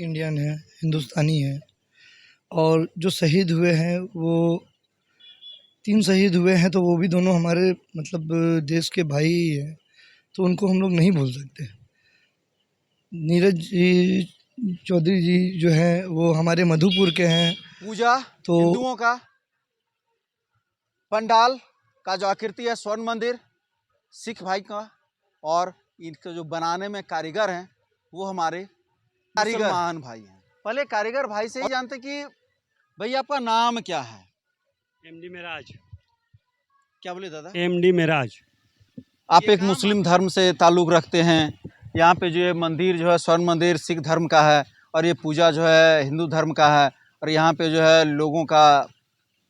Indian है, हिंदुस्तानी है और जो शहीद हुए हैं वो 3 शहीद हुए हैं, तो वो भी दोनों हमारे मतलब देश के भाई ही हैं, तो उनको हम लोग नहीं भूल सकते। नीरज जी चौधरी जी जो हैं वो हमारे मधुपुर के हैं। पूजा तो हिंदुओं का पंडाल का जो आकृति है स्वर्ण मंदिर सिख भाई का, और इनके जो बनाने में कारीगर हैं वो हमारे कारीगर महान भाई हैं। पहले कारीगर भाई से ही जानते कि भैया आपका नाम क्या है। एमडी मेराज। क्या बोले दादा? एमडी मेराज। आप एक मुस्लिम धर्म से ताल्लुक़ रखते हैं। यहाँ पे जो ये मंदिर जो है स्वर्ण मंदिर सिख धर्म का है, और ये पूजा जो है हिंदू धर्म का है। और यहाँ पे जो है लोगों का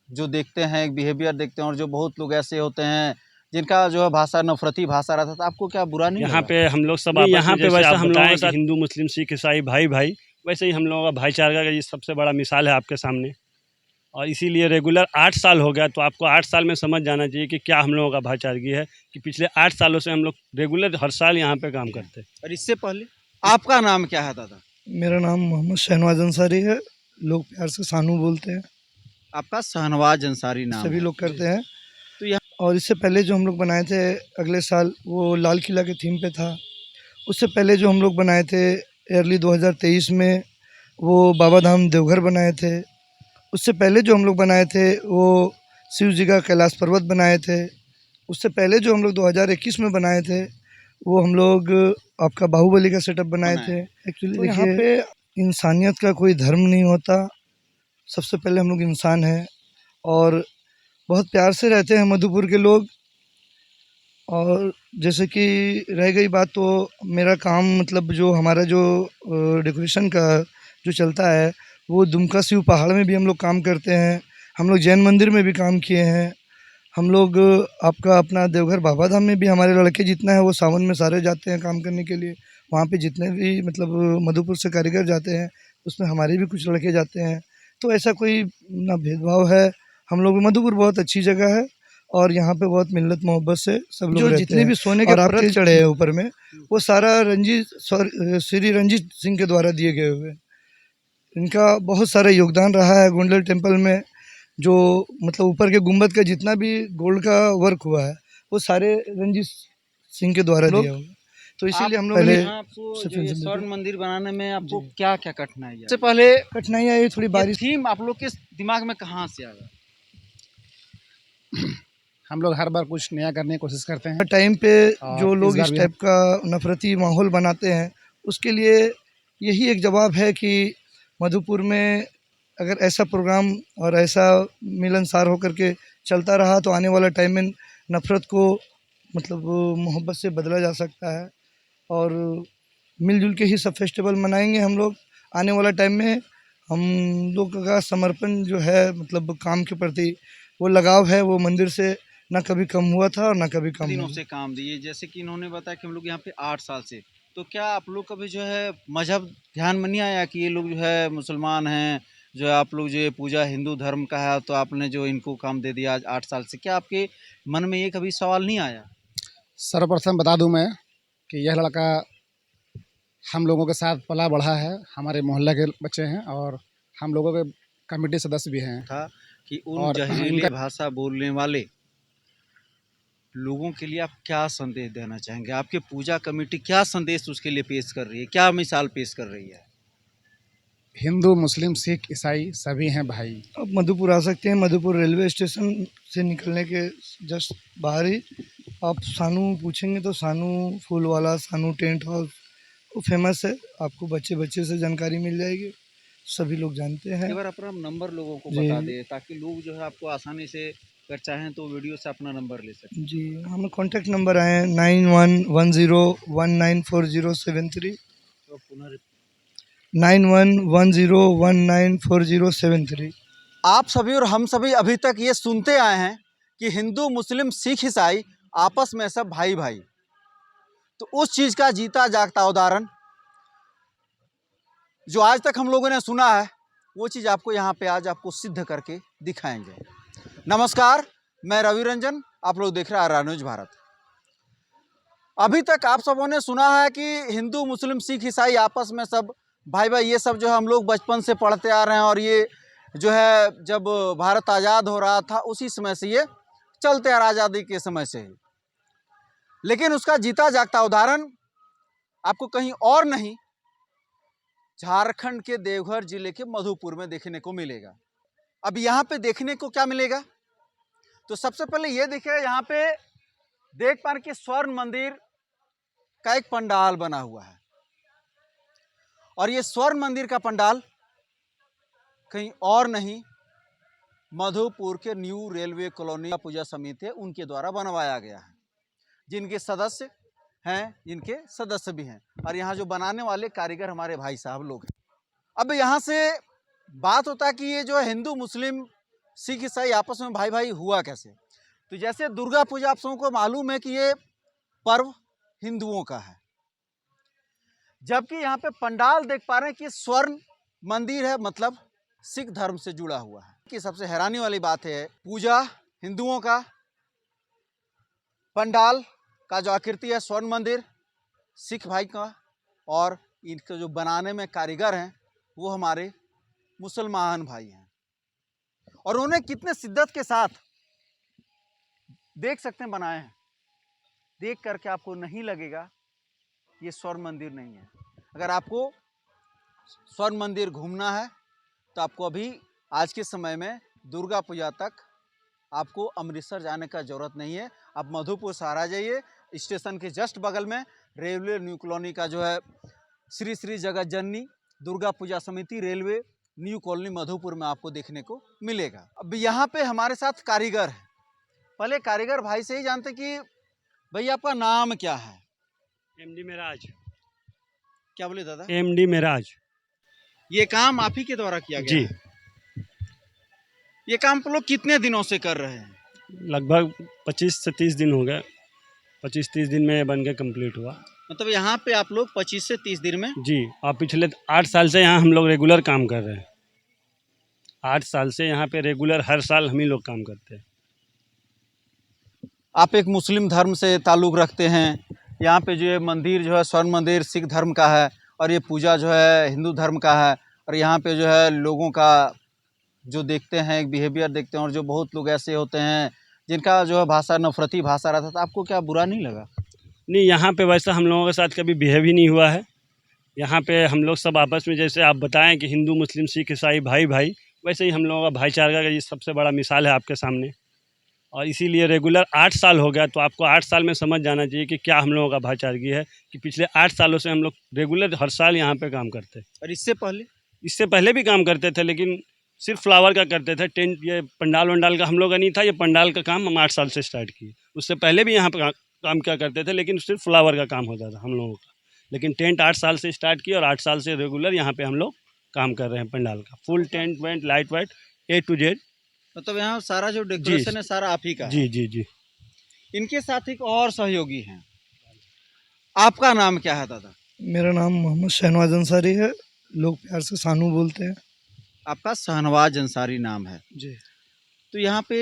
जो देखते हैं एक बिहेवियर देखते हैं, और जो बहुत लोग ऐसे होते हैं जिनका जो है भाषा नफरती भाषा रहता था। आपको क्या बुरा नहीं यहाँ लगा? पे हम लोग सब यहाँ पे वैसा हम लोगों के साथ हिंदू मुस्लिम सिख ईसाई भाई भाई, वैसे ही हम लोगों का भाईचारा का ये सबसे बड़ा मिसाल है आपके सामने। और इसीलिए रेगुलर 8 साल हो गया, तो आपको 8 साल में समझ जाना चाहिए कि क्या हम लोगों का भाईचारगी है कि पिछले 8 सालों से हम लोग रेगुलर हर साल यहाँ पे काम करते हैं। और इससे पहले आपका नाम क्या है दादा? मेरा नाम मोहम्मद शहनवाज अंसारी है, लोग प्यार से सानू बोलते हैं। आपका शहनवाज अंसारी नाम सभी है। लोग करते हैं। तो यहाँ और इससे पहले जो हम लोग बनाए थे अगले साल, वो लाल किला के थीम पे था। उससे पहले जो हम लोग बनाए थे अर्ली 2023 में, वो बाबा धाम देवघर बनाए थे। उससे पहले जो हम लोग बनाए थे वो शिव जी का कैलाश पर्वत बनाए थे। उससे पहले जो हम लोग 2021 में बनाए थे वो हम लोग आपका बाहुबली का सेटअप बनाए थे। एक्चुअली तो यहाँ पे इंसानियत का कोई धर्म नहीं होता। सबसे पहले हम लोग इंसान हैं और बहुत प्यार से रहते हैं मधुपुर के लोग। और जैसे कि रह गई बात, तो मेरा काम मतलब जो हमारा जो डेकोरेशन का जो चलता है, वो दुमका शिव पहाड़ में भी हम लोग काम करते हैं। हम लोग जैन मंदिर में भी काम किए हैं। हम लोग आपका अपना देवघर बाबा धाम में भी हमारे लड़के जितना है वो सावन में सारे जाते हैं काम करने के लिए। वहाँ पे जितने भी मतलब मधुपुर से कारीगर जाते हैं उसमें हमारे भी कुछ लड़के जाते हैं। तो ऐसा कोई ना भेदभाव है। हम लोग मधुपुर बहुत अच्छी जगह है और यहाँ पे बहुत मिल्लत मोहब्बत से सब लोग रहते हैं। जितने भी सोने के परत चढ़े हैं ऊपर में, वो सारा श्री रंजीत सिंह के द्वारा दिए गए हुए। इनका बहुत सारा योगदान रहा है गोंडल टेम्पल में। जो मतलब ऊपर के गुंबद का जितना भी गोल्ड का वर्क हुआ है वो सारे रंजीत सिंह के द्वारा दिया हुआ। तो इसीलिए हम लोग पहले आपको जो ये स्वर्ण मंदिर बनाने में आपको क्या क्या कठिनाई आई? सबसे पहले कठिनाई आई थोड़ी बारिश। थीम आप लोग के दिमाग में कहाँ से आ गया? हम लोग हर बार कुछ नया करने की कोशिश करते हैं। टाइम पे जो लोग इस टाइप का नफरती माहौल बनाते हैं, उसके लिए यही एक जवाब है कि मधुपुर में अगर ऐसा प्रोग्राम और ऐसा मिलनसार होकर के चलता रहा तो आने वाला टाइम में नफ़रत को मतलब मोहब्बत से बदला जा सकता है। और मिलजुल के ही सब फेस्टिवल मनाएंगे हम लोग। आने वाला टाइम में हम लोग का समर्पण जो है मतलब काम के प्रति, वो लगाव है, वो मंदिर से ना कभी कम हुआ था और ना कभी कम दिनों से काम दिए। जैसे कि इन्होंने बताया कि हम लोग यहाँ पे 8 साल से, तो क्या आप लोग कभी जो है मजहब ध्यान में नहीं आया कि ये लोग जो है मुसलमान हैं, जो आप लोग जो ये पूजा हिंदू धर्म का है, तो आपने जो इनको काम दे दिया आज 8 साल से? क्या आपके मन में ये कभी सवाल नहीं आया? सर्वप्रथम बता दूं मैं कि यह लड़का हम लोगों के साथ पला बढ़ा है, हमारे मोहल्ले के बच्चे हैं और हम लोगों के कमेटी सदस्य भी हैं। था कि उन जहरीले भाषा बोलने वाले लोगों के लिए आप क्या संदेश देना चाहेंगे? आपकी पूजा कमेटी क्या संदेश उसके लिए पेश कर रही है, क्या मिसाल पेश कर रही है? हिंदू मुस्लिम सिख ईसाई सभी हैं भाई। आप मधुपुर आ सकते हैं। मधुपुर रेलवे स्टेशन से निकलने के जस्ट बाहर ही आप सानू पूछेंगे तो सानू फूल वाला, सानू टेंट हाउस वो फेमस है। आपको बच्चे बच्चे से जानकारी मिल जाएगी, सभी लोग जानते हैं। एक बार अपना नंबर लोगों को बता दे ताकि लोग जो है आपको आसानी से अगर चाहें तो वीडियो से अपना नंबर ले सकें। जी, हमें कॉन्टैक्ट नंबर आए 9110194073। तो पुनः 9110194073। आप सभी और हम सभी अभी तक ये सुनते आए हैं कि हिंदू मुस्लिम सिख ईसाई आपस में सब भाई भाई। तो उस चीज़ का जीता जागता उदाहरण जो आज तक हम लोगों ने सुना है, वो चीज़ आपको यहाँ पे आज आपको सिद्ध करके दिखाएंगे। नमस्कार, मैं रवि रंजन, आप लोग देख रहे हैं आर न्यूज भारत। अभी तक आप सबों ने सुना है कि हिंदू मुस्लिम सिख ईसाई आपस में सब भाई भाई ये सब जो है हम लोग बचपन से पढ़ते आ रहे हैं, और ये जो है जब भारत आज़ाद हो रहा था उसी समय से ये चलते आ रहा, आज़ादी के समय से ही। लेकिन उसका जीता जागता उदाहरण आपको कहीं और नहीं, झारखंड के देवघर जिले के मधुपुर में देखने को मिलेगा। अब यहाँ पे देखने को क्या मिलेगा, तो सबसे पहले ये देखिए, यहाँ पे देख पा रहे कि स्वर्ण मंदिर का एक पंडाल बना हुआ है, और ये स्वर्ण मंदिर का पंडाल कहीं और नहीं, मधुपुर के न्यू रेलवे कॉलोनी पूजा समिति है उनके द्वारा बनवाया गया है, जिनके सदस्य हैं, जिनके सदस्य भी हैं, और यहाँ जो बनाने वाले कारीगर हमारे भाई साहब लोग हैं। अब यहाँ से बात होता है कि ये जो हिंदू मुस्लिम सिख ईसाई आपस में भाई भाई हुआ कैसे। तो जैसे दुर्गा पूजा आप सबको मालूम है कि ये पर्व हिंदुओं का है, जबकि यहाँ पे पंडाल देख पा रहे हैं कि स्वर्ण मंदिर है, मतलब सिख धर्म से जुड़ा हुआ है। कि सबसे हैरानी वाली बात है, पूजा हिंदुओं का, पंडाल का जो आकृति है स्वर्ण मंदिर सिख भाई का, और इनके जो बनाने में कारीगर हैं वो हमारे मुसलमान भाई हैं। और उन्होंने कितने शिद्दत के साथ देख सकते हैं बनाए हैं, देख करके आपको नहीं लगेगा ये स्वर्ण मंदिर नहीं है। अगर आपको स्वर्ण मंदिर घूमना है तो आपको अभी आज के समय में दुर्गा पूजा तक आपको अमृतसर जाने का ज़रूरत नहीं है। आप मधुपुर सहारा जाइए, स्टेशन के जस्ट बगल में रेलवे न्यू कॉलोनी का जो है श्री श्री जगत जननी दुर्गा पूजा समिति रेलवे न्यू कॉलोनी मधुपुर में आपको देखने को मिलेगा। अब यहाँ पे हमारे साथ कारीगर है, पहले कारीगर भाई से ही जानते कि भैया आपका नाम क्या है। एमडी मेराज। क्या बोले दादा? एमडी मेराज। ये काम आप ही के द्वारा किया गया जी है? ये काम आप लोग कितने दिनों से कर रहे हैं? लगभग 25 से 30 दिन हो गए। 25-30 दिन में बन के कंप्लीट हुआ। मतलब यहाँ पे आप लोग 25 से 30 दिन में? जी, और पिछले 8 साल से यहाँ हम लोग रेगुलर काम कर रहे हैं। 8 साल से यहाँ पे रेगुलर हर साल हम ही लोग काम करते हैं। आप एक मुस्लिम धर्म से ताल्लुक़ रखते हैं, यहाँ पे जो है मंदिर जो है स्वर्ण मंदिर सिख धर्म का है, और ये पूजा जो है हिंदू धर्म का है, और यहाँ पे जो है लोगों का जो देखते हैं एक बिहेवियर देखते हैं, और जो बहुत लोग ऐसे होते हैं जिनका जो है भाषा नफरती भाषा रहता था, आपको क्या बुरा नहीं लगा? नहीं, यहाँ पे वैसा हम लोगों के साथ कभी बिहेव ही नहीं हुआ है। यहाँ पे हम लोग सब आपस में, जैसे आप बताएं कि हिंदू मुस्लिम सिख ईसाई भाई भाई, वैसे ही हम लोगों का भाईचारा का ये सबसे बड़ा मिसाल है आपके सामने। और इसीलिए रेगुलर 8 साल हो गया, तो आपको 8 साल में समझ जाना चाहिए कि क्या हम लोगों का भाईचारगी है, कि पिछले 8 सालों से हम लोग रेगुलर हर साल यहाँ पे काम करते हैं। और इससे पहले भी काम करते थे, लेकिन सिर्फ फ्लावर का करते थे। टेंट, ये पंडाल वंडाल का हम लोग का नहीं था। ये पंडाल का काम हम 8 साल से स्टार्ट किए। उससे पहले भी यहाँ पर काम क्या करते थे, लेकिन सिर्फ फ्लावर का काम होता था हम लोगों का। लेकिन टेंट 8 साल से स्टार्ट किया, और 8 साल से रेगुलर यहाँ पे हम लोग काम कर रहे हैं पंडाल का। Full tent went light white A to Z। मतलब यहाँ सारा जो डेकोरेशन है सारा आप ही का है? जी जी जी। इनके साथ एक और सहयोगी हैं, आपका नाम क्या है दादा? मेरा नाम मोहम्मद शहनवाज अंसारी है, लोग प्यार से सानू बोलते हैं। आपका शहनवाज अंसारी नाम है जी। तो यहाँ पे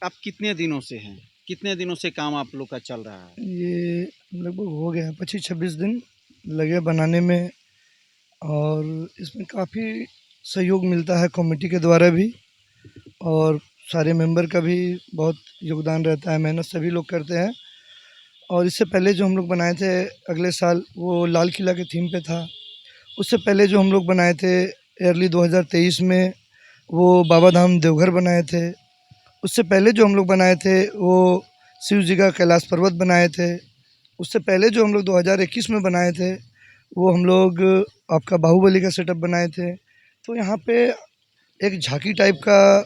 आप कितने दिनों से हैं, कितने दिनों से काम आप लोग का चल रहा है? ये लगभग हो गया 25-26 दिन लगे बनाने में, और इसमें काफ़ी सहयोग मिलता है कमेटी के द्वारा भी, और सारे मेंबर का भी बहुत योगदान रहता है, मेहनत सभी लोग करते हैं। और इससे पहले जो हम लोग बनाए थे अगले साल, वो लाल किला के थीम पे था। उससे पहले जो हम लोग बनाए थे अर्ली 2023 में, वो बाबा धाम देवघर बनाए थे। उससे पहले जो हम लोग बनाए थे वो शिव जी का कैलाश पर्वत बनाए थे। उससे पहले जो हम लोग 2021 में बनाए थे वो हम लोग आपका बाहुबली का सेटअप बनाए थे। तो यहाँ पे एक झांकी टाइप का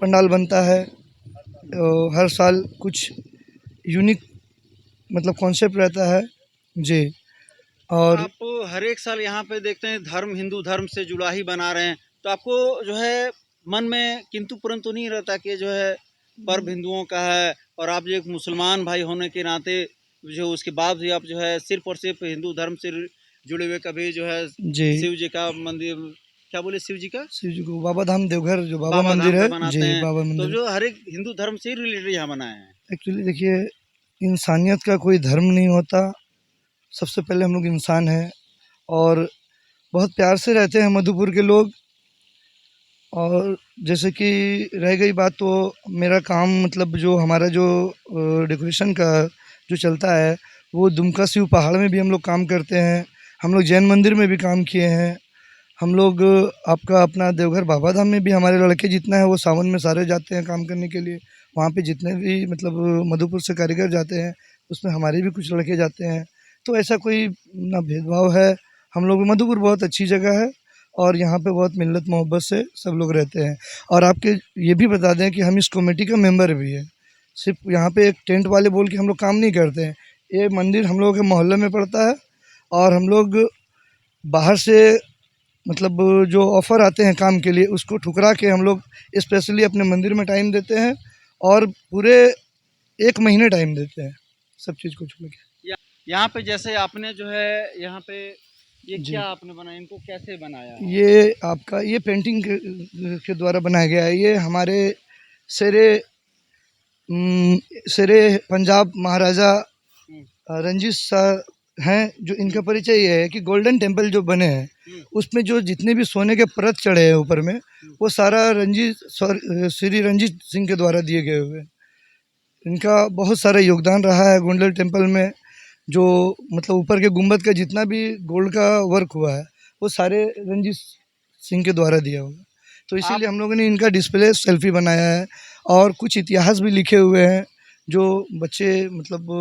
पंडाल बनता है, हर साल कुछ यूनिक मतलब कॉन्सेप्ट रहता है जी। और आप हर एक साल यहाँ पे देखते हैं धर्म हिंदू धर्म से जुड़ा ही बना रहे हैं, तो आपको जो है मन में किंतु परंतु नहीं रहता कि जो है पर्व हिंदुओं का है, और आप जो एक मुसलमान भाई होने के नाते जो उसके बाद भी आप जो है सिर्फ और सिर्फ हिंदू धर्म से जुड़े हुए, कभी जो है शिव जी का मंदिर, क्या बोले शिव जी को बाबा धाम देवघर जो बाबा मंदिर है जी, बाबा मंदिर, तो जो हर एक हिंदू धर्म से रिलेटेड यहाँ बनाए हैं। एक्चुअली देखिए, इंसानियत का कोई धर्म नहीं होता, सबसे पहले हम लोग इंसान हैं, और बहुत प्यार से रहते हैं मधुपुर के लोग। और जैसे कि रह गई बात, तो मेरा काम मतलब जो हमारा जो डेकोरेशन का जो चलता है, वो दुमका शिव पहाड़ में भी हम लोग काम करते हैं। हम लोग जैन मंदिर में भी काम किए हैं। हम लोग आपका अपना देवघर बाबा धाम में भी हमारे लड़के जितना है वो सावन में सारे जाते हैं काम करने के लिए। वहाँ पे जितने भी मतलब मधुपुर से कारीगर जाते हैं, उसमें हमारे भी कुछ लड़के जाते हैं। तो ऐसा कोई ना भेदभाव है। हम लोग मधुपुर बहुत अच्छी जगह है और यहाँ पे बहुत मिल्लत मोहब्बत से सब लोग रहते हैं। और आपके ये भी बता दें कि हम इस कमेटी का मेंबर भी है। सिर्फ यहाँ पे एक टेंट वाले बोल के हम लोग काम नहीं करते हैं। ये मंदिर हम लोगों के मोहल्ले में पड़ता है और हम लोग बाहर से मतलब जो ऑफ़र आते हैं काम के लिए, उसको ठुकरा के हम लोग स्पेशली अपने मंदिर में टाइम देते हैं और पूरे 1 महीने टाइम देते हैं सब चीज़ को छोड़ के। यहाँ पे जैसे आपने जो है यहाँ पे ये जी। क्या आपने बनाया, इनको कैसे बनाया है? ये आपका ये पेंटिंग के द्वारा बनाया गया है। ये हमारे शेरे शेरे पंजाब महाराजा रंजीत शाह हैं, जो इनका परिचय ये है कि गोल्डन टेम्पल जो बने हैं उसमें जो जितने भी सोने के परत चढ़े हैं ऊपर में, वो सारा श्री रंजीत सिंह के द्वारा दिए गए हुए हैं। इनका बहुत सारा योगदान रहा है गोल्डन टेम्पल में। जो मतलब ऊपर के गुंबद का जितना भी गोल्ड का वर्क हुआ है, वो सारे रंजीत सिंह के द्वारा दिया हुआ है। तो इसीलिए हम लोगों ने इनका डिस्प्ले सेल्फी बनाया है और कुछ इतिहास भी लिखे हुए हैं, जो बच्चे मतलब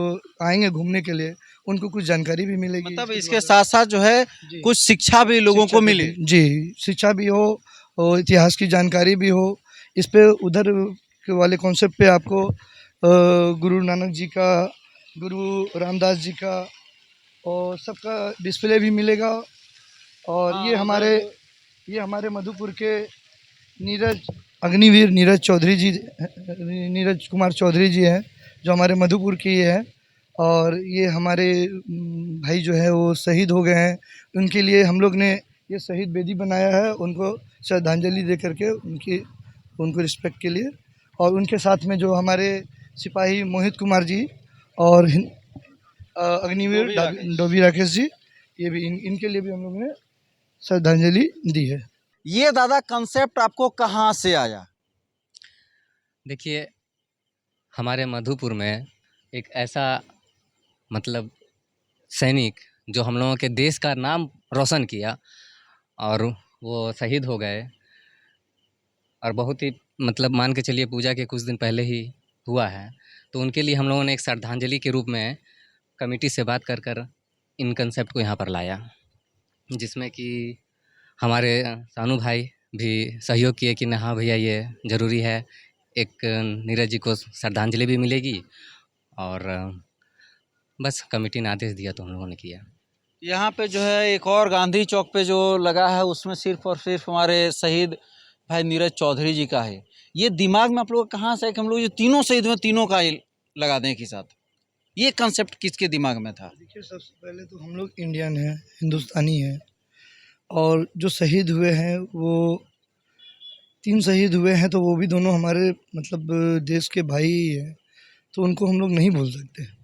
आएंगे घूमने के लिए, उनको कुछ जानकारी भी मिलेगी। मतलब इसके साथ साथ जो है जी। कुछ शिक्षा भी लोगों को मिले। जी, शिक्षा भी हो और इतिहास की जानकारी भी हो। इस पे उधर के वाले कॉन्सेप्ट पे आपको गुरु नानक जी का, गुरु रामदास जी का और सबका डिस्प्ले भी मिलेगा। और हाँ, ये हमारे मधुपुर के अग्निवीर नीरज चौधरी जी, नीरज कुमार चौधरी जी हैं, जो हमारे मधुपुर के ही हैं। और ये हमारे भाई जो है वो शहीद हो गए हैं। उनके लिए हम लोग ने ये शहीद बेदी बनाया है, उनको श्रद्धांजलि दे करके उनको रिस्पेक्ट के लिए। और उनके साथ में जो हमारे सिपाही मोहित कुमार जी और अग्निवीर डोभी राकेश जी, ये भी इनके लिए भी हम लोग ने श्रद्धांजलि दी है। ये दादा कंसेप्ट आपको कहाँ से आया? देखिए, हमारे मधुपुर में एक ऐसा मतलब सैनिक जो हम लोगों के देश का नाम रोशन किया और वो शहीद हो गए, और बहुत ही मतलब मान के चलिए पूजा के कुछ दिन पहले ही हुआ है। तो उनके लिए हम लोगों ने एक श्रद्धांजलि के रूप में कमेटी से बात कर कर इन कंसेप्ट को यहाँ पर लाया, जिसमें कि हमारे सानू भाई भी सहयोग किए कि हाँ भैया ये ज़रूरी है, एक नीरज जी को श्रद्धांजलि भी मिलेगी। और बस कमेटी ने आदेश दिया तो हम लोगों ने किया। यहाँ पे जो है एक और गांधी चौक पे जो लगा है, उसमें सिर्फ और सिर्फ हमारे शहीद भाई नीरज चौधरी जी का है। ये दिमाग में आप लोग कहाँ से है कि हम लोग जो तीनों शहीद हुए तीनों का ही लगा दें एक ही साथ? ये कंसेप्ट किसके दिमाग में था? देखिए, सबसे पहले तो हम लोग इंडियन हैं, हिंदुस्तानी हैं, और जो शहीद हुए हैं वो 3 शहीद हुए हैं, तो वो भी दोनों हमारे मतलब देश के भाई ही हैं, तो उनको हम लोग नहीं भूल सकते।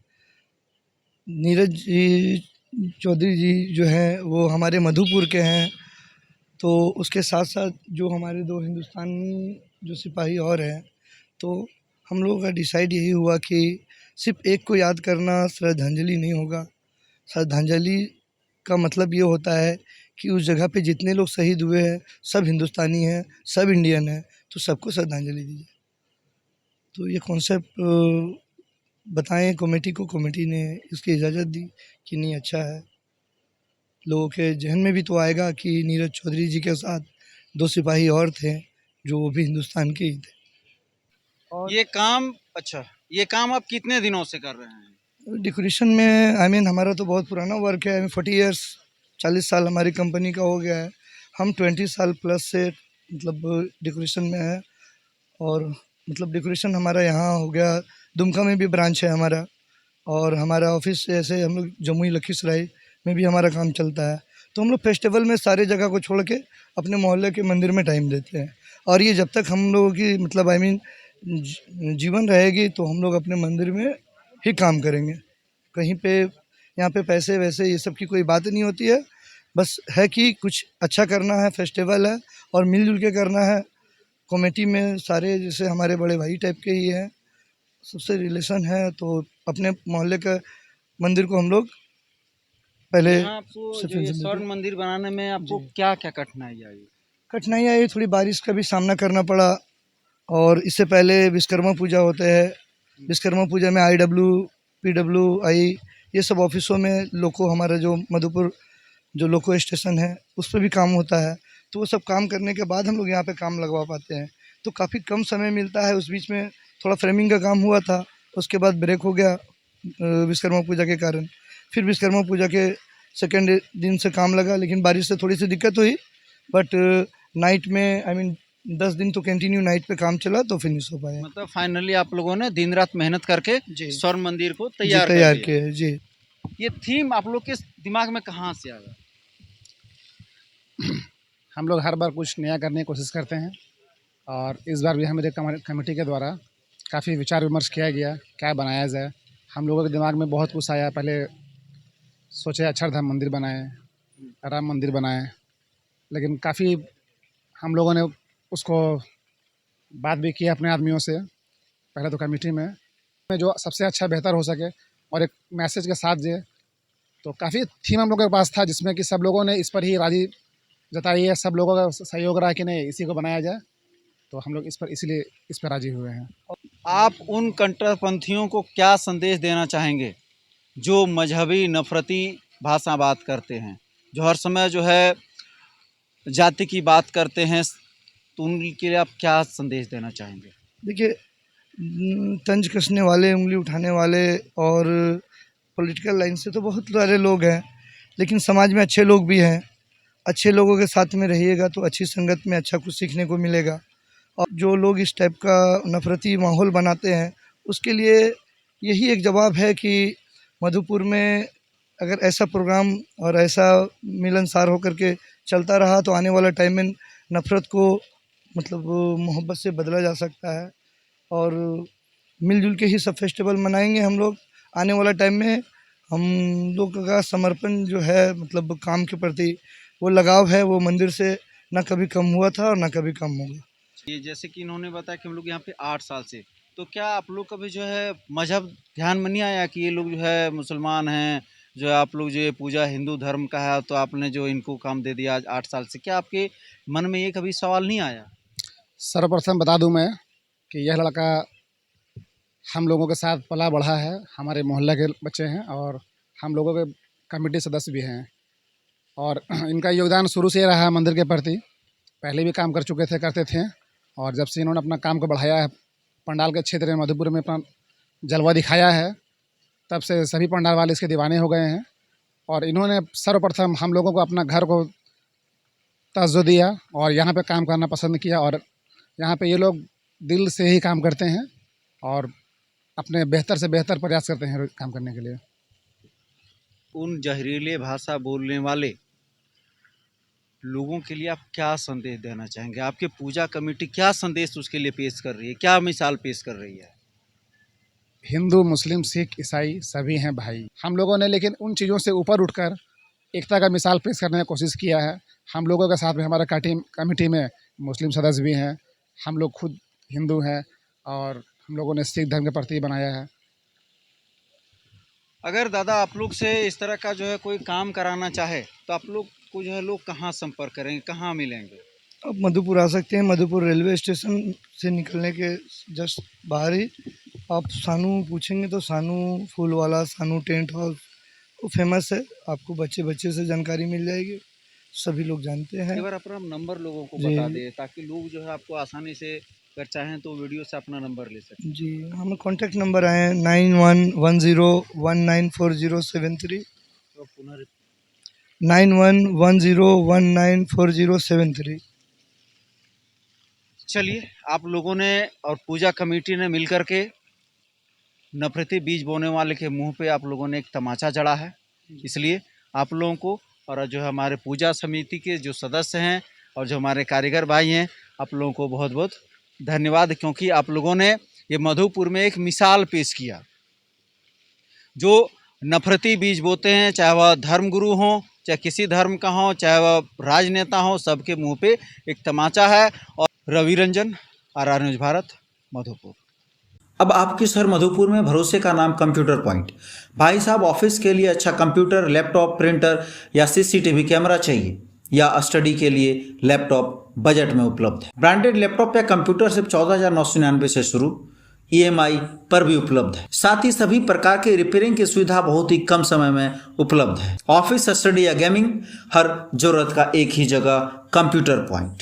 नीरज जी चौधरी जी जो हैं वो हमारे मधुपुर के हैं, तो उसके साथ साथ जो हमारे 2 हिंदुस्तानी जो सिपाही और हैं, तो हम लोगों का डिसाइड यही हुआ कि सिर्फ एक को याद करना श्रद्धांजलि नहीं होगा। श्रद्धांजलि का मतलब ये होता है कि उस जगह पे जितने लोग शहीद हुए हैं सब हिंदुस्तानी हैं, सब इंडियन हैं, तो सबको श्रद्धांजलि दीजिए। तो ये कॉन्सेप्ट बताएं कमेटी को, कमेटी ने इसकी इजाज़त दी कि नहीं अच्छा है। लोगों के जहन में भी तो आएगा कि नीरज चौधरी जी के साथ 2 सिपाही और थे जो वो भी हिंदुस्तान के ही थे। और ये काम आप कितने दिनों से कर रहे हैं? डेकोरेशन में हमारा तो बहुत पुराना वर्क है। 40 इयर्स, 40 साल हमारी कंपनी का हो गया है। हम 20 साल प्लस से मतलब डेकोरेशन में है। और मतलब डेकोरेशन हमारा यहाँ हो गया, दुमका में भी ब्रांच है हमारा, और हमारा ऑफिस ऐसे हम लोग जमुई लखीसराय में भी हमारा काम चलता है। तो हम लोग फेस्टिवल में सारे जगह को छोड़ के अपने मोहल्ले के मंदिर में टाइम देते हैं। और ये जब तक हम लोगों की मतलब जीवन रहेगी तो हम लोग अपने मंदिर में ही काम करेंगे। कहीं पे यहाँ पे पैसे वैसे ये सब की कोई बात नहीं होती है। बस है कि कुछ अच्छा करना है, फेस्टिवल है और मिलजुल के करना है। कमेटी में सारे जैसे हमारे बड़े भाई टाइप के ही हैं, सबसे रिलेशन है, तो अपने मोहल्ले के मंदिर को हम लोग पहले यहाँ आपको जो ये स्वर्ण मंदिर बनाने में आपको क्या क्या कठिनाई आई? कठिनाइयाँ आई, थोड़ी बारिश का भी सामना करना पड़ा। और इससे पहले विश्वकर्मा पूजा होते हैं, विश्वकर्मा पूजा में IWPWI ये सब ऑफिसों में लोको, हमारा जो मधुपुर जो लोको स्टेशन है उस पर भी काम होता है। तो वो सब काम करने के बाद हम लोग यहाँ पे काम लगवा पाते हैं, तो काफ़ी कम समय मिलता है। उस बीच में थोड़ा फ्रेमिंग का काम हुआ था, उसके बाद ब्रेक हो गया विश्वकर्मा पूजा के कारण। फिर विश्वकर्मा पूजा के सेकेंड दिन से काम लगा, लेकिन बारिश से थोड़ी सी दिक्कत हुई, बट नाइट में आई मीन 10 दिन तो कंटिन्यू नाइट पे काम चला, तो फिनिश हो पाया। मतलब फाइनली आप लोगों ने दिन रात मेहनत करके जी स्वर्ण मंदिर को जी, तैयार कर तैयार दिया। किए हैं, जी। ये थीम आप लोग के दिमाग में कहाँ से आया? हम लोग हर बार कुछ नया करने की कोशिश करते हैं और इस बार भी हमारे कमेटी के द्वारा काफ़ी विचार विमर्श किया गया क्या बनाया जाए। हम लोगों के दिमाग में बहुत कुछ आया। पहले सोचे अक्षरधाम मंदिर बनाएं, राम मंदिर बनाएं, लेकिन काफ़ी हम लोगों ने उसको बात भी की अपने आदमियों से, पहले तो कमेटी में जो सबसे अच्छा बेहतर हो सके और एक मैसेज के साथ जे। तो काफ़ी थीम हम लोगों के पास था जिसमें कि सब लोगों ने इस पर ही राजी जताई है, सब लोगों का सहयोग रहा कि नहीं इसी को बनाया जाए। तो हम लोग इसलिए इस पर राजी हुए हैं। आप उन कट्टरपंथियों को क्या संदेश देना चाहेंगे जो मजहबी नफरती भाषा बात करते हैं, जो हर समय जो है जाति की बात करते हैं, तो उनके लिए आप क्या संदेश देना चाहेंगे? देखिए, तंज कसने वाले, उंगली उठाने वाले और पॉलिटिकल लाइन से तो बहुत सारे लोग हैं, लेकिन समाज में अच्छे लोग भी हैं। अच्छे लोगों के साथ में रहिएगा तो अच्छी संगत में अच्छा कुछ सीखने को मिलेगा। और जो लोग इस टाइप का नफरती माहौल बनाते हैं, उसके लिए यही एक जवाब है कि मधुपुर में अगर ऐसा प्रोग्राम और ऐसा मिलनसार होकर के चलता रहा तो आने वाला टाइम में नफ़रत को मतलब मोहब्बत से बदला जा सकता है। और मिलजुल के ही सब फेस्टिवल मनाएंगे हम लोग। आने वाला टाइम में हम लोग का समर्पण जो है मतलब काम के प्रति वो लगाव है, वो मंदिर से ना कभी कम हुआ था और ना कभी कम होगा। ये जैसे कि इन्होंने बताया कि हम लोग यहाँ पे 8 साल से, तो क्या आप लोग का भी जो है मजहब ध्यान में नहीं आया कि ये लोग जो है मुसलमान हैं, जो है आप लोग जो ये पूजा हिंदू धर्म का है, तो आपने जो इनको काम दे दिया आज 8 साल से, क्या आपके मन में ये कभी सवाल नहीं आया? सर्वप्रथम बता दूं मैं कि यह लड़का हम लोगों के साथ पला बढ़ा है, हमारे मोहल्ले के बच्चे हैं और हम लोगों के कमेटी सदस्य भी हैं और इनका योगदान शुरू से ही रहा है मंदिर के प्रति। पहले भी काम कर चुके थे, करते थे, और जब से इन्होंने अपना काम को बढ़ाया है, पंडाल के क्षेत्र में मधुपुर में अपना जलवा दिखाया है, तब से सभी पंडाल वाले इसके दीवाने हो गए हैं। और इन्होंने सर्वप्रथम हम लोगों को अपना घर को तवज्जो दिया और यहाँ पे काम करना पसंद किया और यहाँ पे ये लोग दिल से ही काम करते हैं और अपने बेहतर से बेहतर प्रयास करते हैं काम करने के लिए। उन जहरीले भाषा बोलने वाले लोगों के लिए आप क्या संदेश देना चाहेंगे? आपके पूजा कमेटी क्या संदेश उसके लिए पेश कर रही है, क्या मिसाल पेश कर रही है? हिंदू, मुस्लिम, सिख, ईसाई सभी हैं भाई। हम लोगों ने लेकिन उन चीज़ों से ऊपर उठकर एकता का मिसाल पेश करने की कोशिश किया है। हम लोगों के साथ में हमारे कमेटी में मुस्लिम सदस्य भी हैं, हम लोग खुद हिंदू हैं और हम लोगों ने सिख धर्म के प्रति बनाया है। अगर दादा आप लोग से इस तरह का जो है कोई काम कराना चाहे तो आप लोग को जो है लोग कहाँ संपर्क करेंगे, कहाँ मिलेंगे? आप मधुपुर आ सकते हैं। मधुपुर रेलवे स्टेशन से निकलने के जस्ट बाहर ही आप सानू पूछेंगे तो सानू फूल वाला, सानू टेंट हाउस वो फेमस है। आपको बच्चे बच्चे से जानकारी मिल जाएगी, सभी लोग जानते हैं। एक बार अपना नंबर लोगों को जी। बता दे ताकि लोग जो है आपको आसानी से अगर चाहें तो वीडियो से अपना नंबर ले सकें। जी, हमें कॉन्टैक्ट नंबर आए 9110194073 तो पुनः 9110194073। चलिए, आप लोगों ने और पूजा कमेटी ने मिलकर के नफरती बीज बोने वाले के मुंह पे आप लोगों ने एक तमाचा जड़ा है। इसलिए आप लोगों को और जो हमारे पूजा समिति के जो सदस्य हैं और जो हमारे कारीगर भाई हैं, आप लोगों को बहुत बहुत धन्यवाद, क्योंकि आप लोगों ने ये मधुपुर में एक मिसाल पेश किया। जो नफरती बीज बोते हैं, चाहे वह धर्मगुरु हों चाहे किसी धर्म का हो, चाहे वह राजनेता हो, सबके मुंह पे एक तमाचा है। और रवि रंजन, RR न्यूज़ भारत, मधुपुर। अब आपके शहर मधुपुर में भरोसे का नाम कंप्यूटर पॉइंट। भाई साहब, ऑफिस के लिए अच्छा कंप्यूटर, लैपटॉप, प्रिंटर या CCTV कैमरा चाहिए या स्टडी के लिए लैपटॉप बजट में उपलब्ध है। ब्रांडेड लैपटॉप या कंप्यूटर सिर्फ 14,999 से शुरू, EMI पर भी उपलब्ध है। साथ ही सभी प्रकार के रिपेयरिंग की सुविधा बहुत ही कम समय में उपलब्ध है। ऑफिस, स्टडी या गेमिंग, हर जरूरत का एक ही जगह, कंप्यूटर पॉइंट।